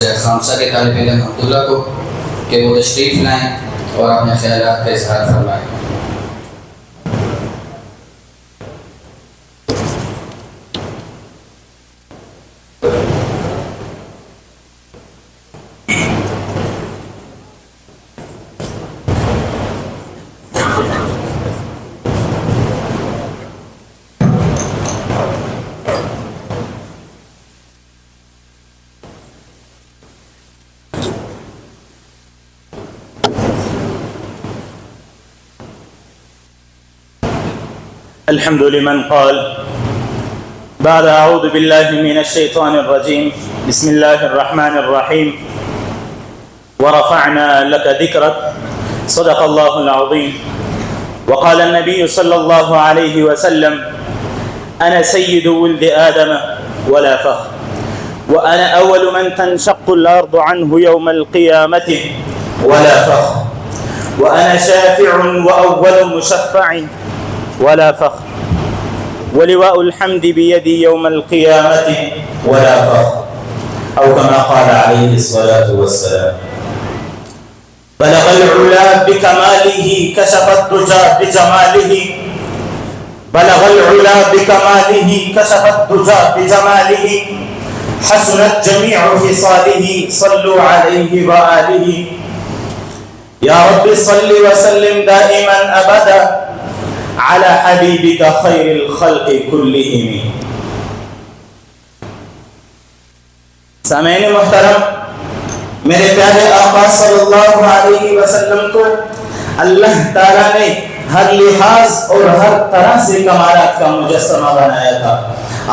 خامسہ کے طالب علم عبداللہ کو کہ وہ تشریف لائیں اور اپنے خیالات کا اظہار فرمائیں۔ الحمد لمن قال بعد أعوذ بالله من الشيطان الرجيم بسم الله الرحمن الرحيم ورفعنا لك ذكرك صدق الله العظيم وقال النبي صلى الله عليه وسلم أنا سيد ولد آدم ولا فخر وأنا أول من تنشق الأرض عنه يوم القيامة ولا فخر وأنا شافع وأول مشفع ولا فخر ولواء الحمد بيدي يوم القيامة ولا فخر أو كما قال عليه الصلاة والسلام بلغ العلا بكماله كشف الدجى بجماله بلغ العلا بكماله كشف الدجى بجماله حسنت جميع خصاله صلوا عليه وآله يا رب صل وسلم دائما أبدا على حبيبك خير الخلق كلهم۔ سامعین محترم، میرے پیارے آقا صلی اللہ علیہ وسلم کو اللہ تعالیٰ نے ہر لحاظ اور ہر طرح سے کمالات کا مجسمہ بنایا تھا۔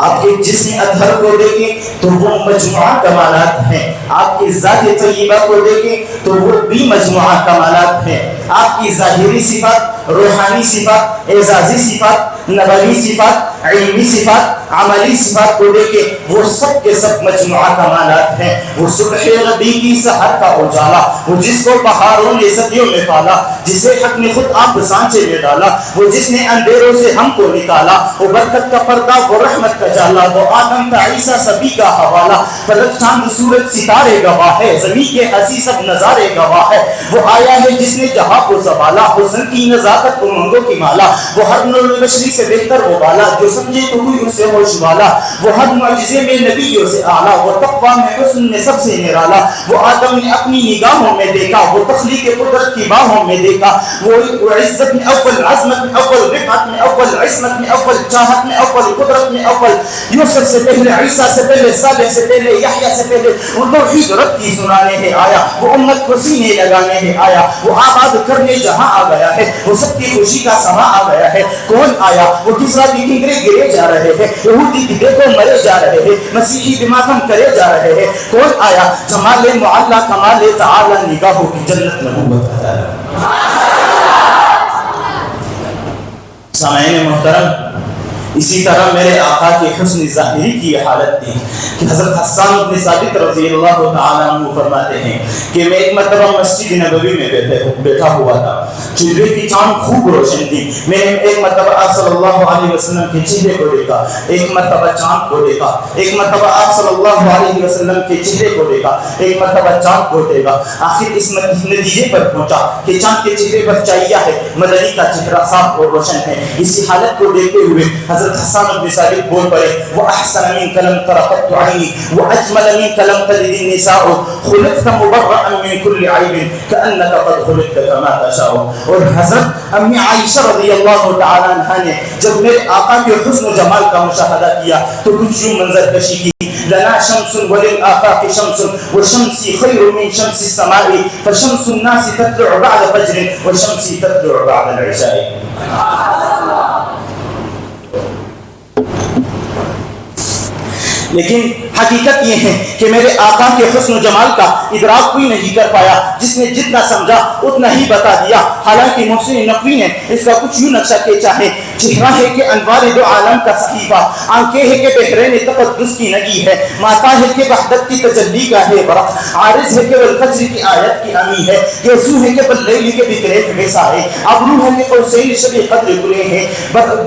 آپ کے جسم اطہر کو دیکھیں تو وہ مجموعہ کمالات ہیں، آپ کی ذات طیبہ کو دیکھیں تو وہ بھی مجموعہ کمالات ہیں، آپ کی ظاہری صفات، روحانی صفات، اعزازی صفات، نبوی صفات، علمی صفات، عملی صفات کو دیکھیں وہ سب کے سب مجموعہ کمالات ہیں۔ وہ صبح ربیع کی سحر کا اجالا، وہ جس کو بہاروں نے صدیوں میں پالا، جسے حق نے خود آپ سانچے میں ڈالا، وہ جس نے اندھیروں سے ہم کو نکالا، وہ برکت کا پردہ، وہ رحمت کا جالا، وہ آدم کا عیسیٰ سبھی کا حوالہ، فلک چاند سورج ستارے گواہ ہے، زمین کے ہنسی سب نظارے گواہ ہے۔ وہ آیا ہے جس نے جہاں کو سنبھالا، حسن کی نزاکت امنگوں کی مالا، وہ ہر نور بشری سے بہتر وہ بالا، جو سمجھے تو کوئی اس سے ہوش والا، وہ ہر معجزے میں نبیوں سے اعلیٰ، وہ تقویٰ میں حسن میں سب سے نرالا۔ وہ آدم نے اپنی نگاہوں میں دیکھا، وہ تخلیق قدرت کی باہوں میں دیکھا، وہ عزت میں اول، عظمت میں اول، رفعت میں اول، عصمت میں اول، چاہت میں اول، قدرت میں اول۔ یوسف سے پہلے، عیسیٰ سے پہلے، صالح سے پہلے، یحییٰ سے پہلے وہ توحید رب کی سنانے ہے آیا، وہ امت کو سینے لگانے ہے آیا، وہ آباد کرنے جہاں آ گیا ہے، وہ سب کی خوشی کا سما آ گیا ہے۔ کون آیا؟ وہ کسرا کی کنگرے گرے جا رہے ہیں، یہودی کی دیکھو مرے جا رہے ہیں، مسیحی بھی ماتم کرے جا رہے ہیں۔ کون آیا؟ جمال معلا کمال تعالی نگاہوں کی جنت نبوت عطا ہے۔ سامعین محترم، اسی طرح میرے آقا کے حسن ظاہری کی یہ حالت تھی کہ حضرت حسان بن ثابت رضی اللہ تعالیٰ عنہ فرماتے ہیں کہ میں ایک مرتبہ مسجد نبوی میں بیٹھا ہوا تھا، چہرے کی چاند خوب روشن تھی، میں نے ایک مرتبہ آپ صلی اللہ علیہ وسلم کے چہرے کو دیکھا، ایک مرتبہ چاند کو دیکھا، ایک مرتبہ آپ صلی اللہ علیہ وسلم کے چہرے کو دیکھا، ایک مرتبہ چاند کو دیکھا، آخر اس نتیجے پر پہنچا کہ چاند کے چہرے پر چاہیہ ہے، مدنی کا چہرہ صاف اور روشن ہے۔ اسی حالت کو دیکھتے ہوئے حضرت حسان بن ثابت بول پڑے، وَأَحْسَنَ مِنْكَ لَمْ تَرَ قَطُّ عَيْنِي وَأَجْمَلَ مِنْكَ لَمْ تَلِدِ النِّسَاءُ خُلِقْتَ مُبَرَّأً مِنْ كُلِّ عَيْبٍ كَأَنَّكَ قَدْ خُلِقْتَ كَمَا تَشَاءُ۔ اور حضرت امی عائشہ رضی اللہ تعالیٰ عنہا نے جب میرے آقا کے حسن و جمال کا مشاہدہ کیا تو کچھ یوں منظر کشی کی، لنا شمس وللآفاق شمس وشمسی خیر من شمس السماء فشمس الناس تطلع بعد فجر وشمسی تطلع بعد العشاء۔ لیکن حقیقت یہ ہے کہ میرے آقا کے حسن و جمال کا ادراک کوئی نہیں کر پایا، جس نے جتنا سمجھا اتنا ہی بتا دیا۔ حالانکہ محسن نقوی نے اس کا کچھ یوں نقشہ کھینچا ہے، چہرہ ہے کہ انوار دو عالم کا صحیفہ، آنکھیں ہے کہ بحرین تقدس کی نگی ہے، ماتا ہے کہ وحدت کی تجلی کا ہے برق، عارض ہے کہ والفجر کی آیت کی امی ہے، یسوع ہے کہ باللیل کے بکرے حصہ ہے، ابرو ہے کہ قوسین شب قدر کلے ہے،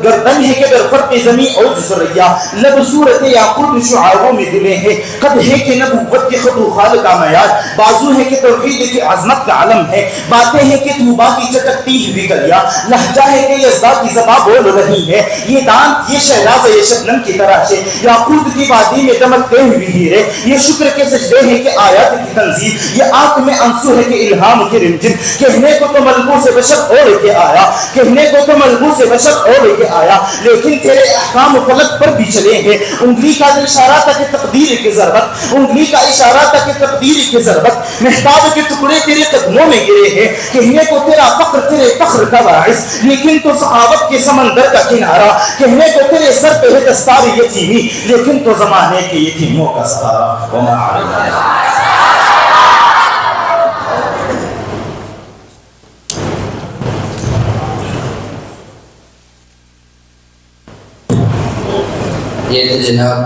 گردن ہے کہ بالفرق زمین اور ذریعہ، لب صورت یاقوت شعاعوں میں دل میں ہے، قد ہے کہ نبوت کے خط و خال کا معیار، بازو ہے کہ توحید کی عظمت کا علم ہے، باتیں ہیں کہ طوبا کی چٹکتی ہوئی گلیاں، لہجہ ہے کہ یزدا کی زباں بول رہی ہے، یہ دانت یہ شہراز یہ شبنم کی تراشے، یاقوت کی وادی میں دمکتے ہوئے ہیرے، یہ شکر کے سجدے ہیں کہ آیات کی تنزیل، یہ آنکھ میں انسو ہے کہ الہام کی رمجن، کہنے کو تو ملبوس بشر اوڑھ کے آیا، کہنے کو تو ملبوس بشر اوڑھ کے آیا، لیکن تیرے احکام فلک پر بھی چلے ہیں، انگلی کا اشارہ تھا کہ تقدیر کی ضربت، انگلی کا اشارہ تھا کہ تقدیر کی ضربت، مہتاب کے ٹکڑے تیرے قدموں میں گرے ہیں، کہنے کو تیرا فقر تیرے فخر کا باعث، لیکن تو سخاوت کے سمندر کا کنارہ، کہنے کو تیرے سر پہ ہے دستار یتیمی، لیکن تو زمانے کے یتیموں کا سہارا، وما علینا۔ یہ تھے جناب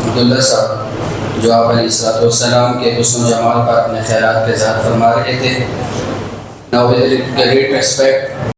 عبداللہ صاحب جو آپ علیہ السلام کے حسن و جمال پر اپنے خیالات کا اظہار فرما رہے تھے. Now with great respect